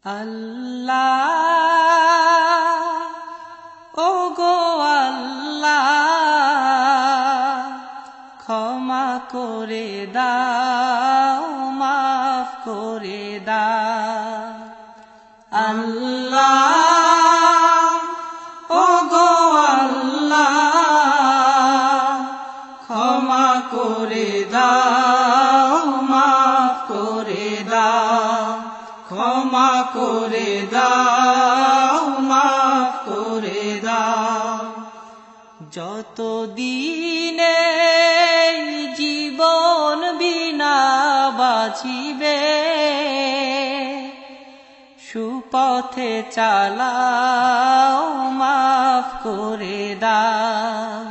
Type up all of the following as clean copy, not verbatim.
আল্লাহ ওগো আল্লাহ ক্ষমা করে দাও মাফ করে দাও আল্লাহ ওগো আল্লাহ ক্ষমা করে দাও মাফ করে দাও ক্ষমা করে দাও মাফ করে দাও যতদিনে জীবন বিনা বাঁচিবে সুপথে চালাও মাফ করে দাও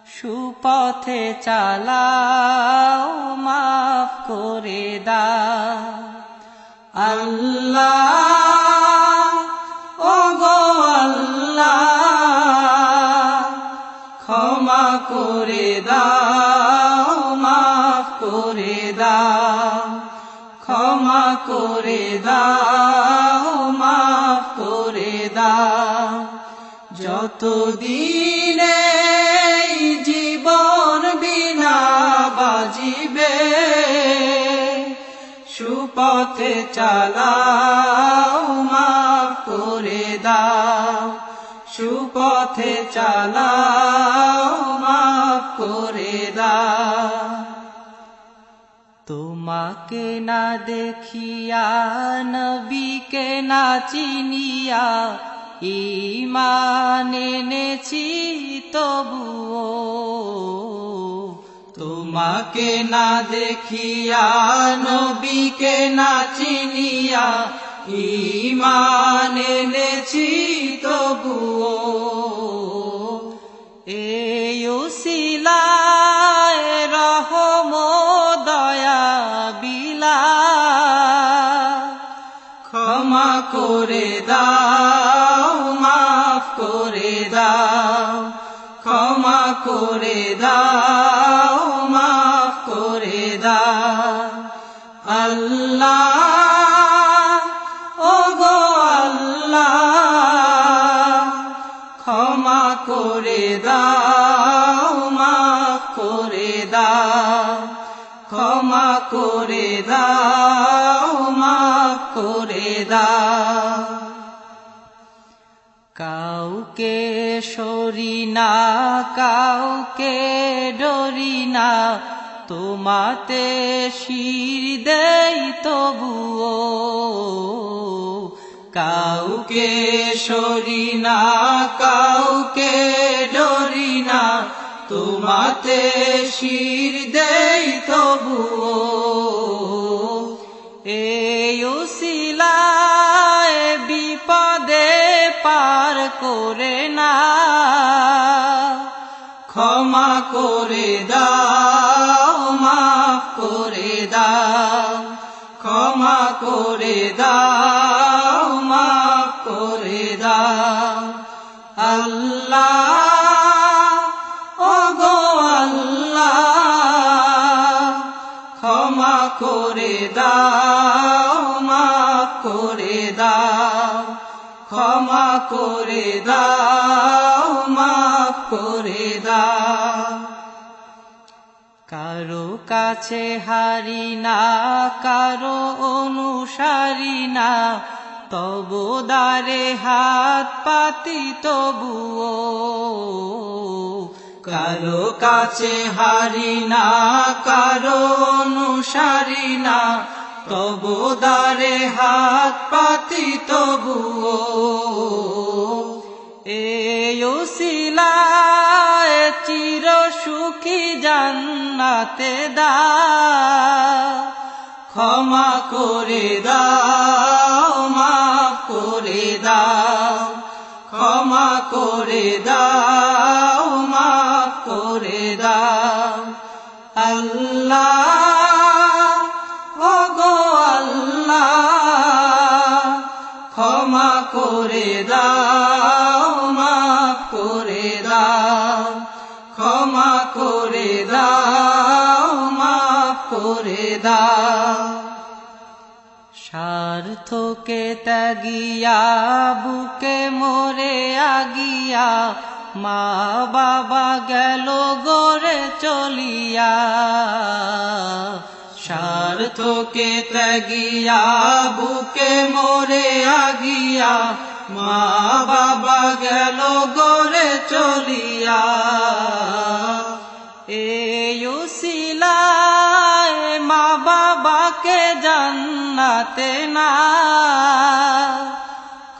সুপথে চালাও মাফ করে দাও আল্লাহ ওগো আল্লাহ ক্ষমা করে দাও মাফ করে দাও ক্ষমা করে দাও মাফ করে দাও যতদিনে জীবন বিনা বাজিবে সুপথে চালাও মাফ করে দাও সুপথে চালাও মাফ করে দাও তোমাকে না দেখিয়া নবীকে না চিনিয়া ঈমান এনেছি তবুও তোমাকে না দেখিয়া নবীকে না চিনিয়া ঈমান এনেছি তবুও এই উসিলায় রহম দয়া বিলা ক্ষমা করে দাও মাফ করে দাও ক্ষমা করে দাও মাফ করে দাও আল্লাহ ওগো আল্লাহ ক্ষমা করে দাও মাফ করে দাও ক্ষমা করে দাও মাফ করে দাও কাউকে সরি না কাউকে ডরি না তোমাতে শির দেই তবুও কাউকে সরি না কাউকে ডরি না তোমাতে শির দেই তবুও এই উসিলায় বিপদে পার করে না ক্ষমা করে দাও মাফ করে দাও ক্ষমা করে দাও মাফ করে দাও আল্লাহ ওগো আল্লাহ ক্ষমা করে দাও মাফ করে দাও ক্ষমা করে দাও মাফ করে দাও কারো কাছে হারি না কারো অনুসারী না তবু দ্বারে হাত পাতি তবুও কারো কাছে হারি না কারো অনুসারী না তবু দ্বারে হাত পাতি তবুও এই উসিলায় চির সুখী জান্নাতে দাও ক্ষমা করে দাও মাফ করে দাও ক্ষমা করে দাও মাফ করে দাও আল্লাহ ওগো আল্লাহ ক্ষমা করে দাও মাফ করে দাও ক্ষমা করে দাও মাফ করে দাও স্বার্থকে ত্যাগিয়া বুকে মোরে আগিয়া মা বাবা গেল গড়ে চলিয়া স্বার্থকে ত্যাগিয়া বুকে মোরে আগিয়া মা বাবা গেল গড়ে চলিয়া এই উসিলায় মা বাবাকে জান্নাতে না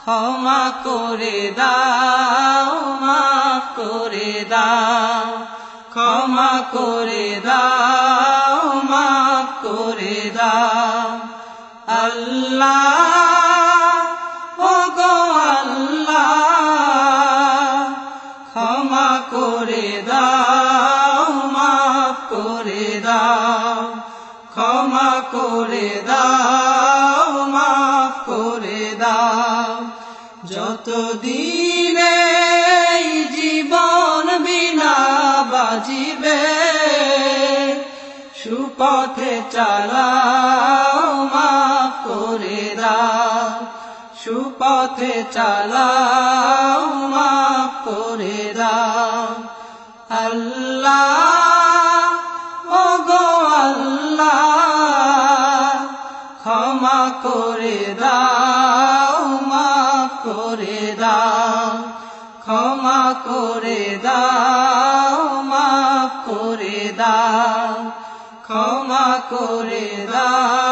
ক্ষমা করে দাও মাফ করে দাও ক্ষমা করে দাও মাফ করে দাও আল্লাহ ও গো আল্লাহ ক্ষমা করে দাও মাফ করে দাও ক্ষমা করে দাও মাফ করে দাও যতদিনে জীবন বিনা বাজিবে সুপথে চালাও মাফ করে দাও সুপথে চালাও মাফ করে দাও আল্লাহ ও গো আল্লাহ ক্ষমা করে দাও মাফ করে দাও ক্ষমা করে দাও মাফ করে দাও ক্ষমা করে দাও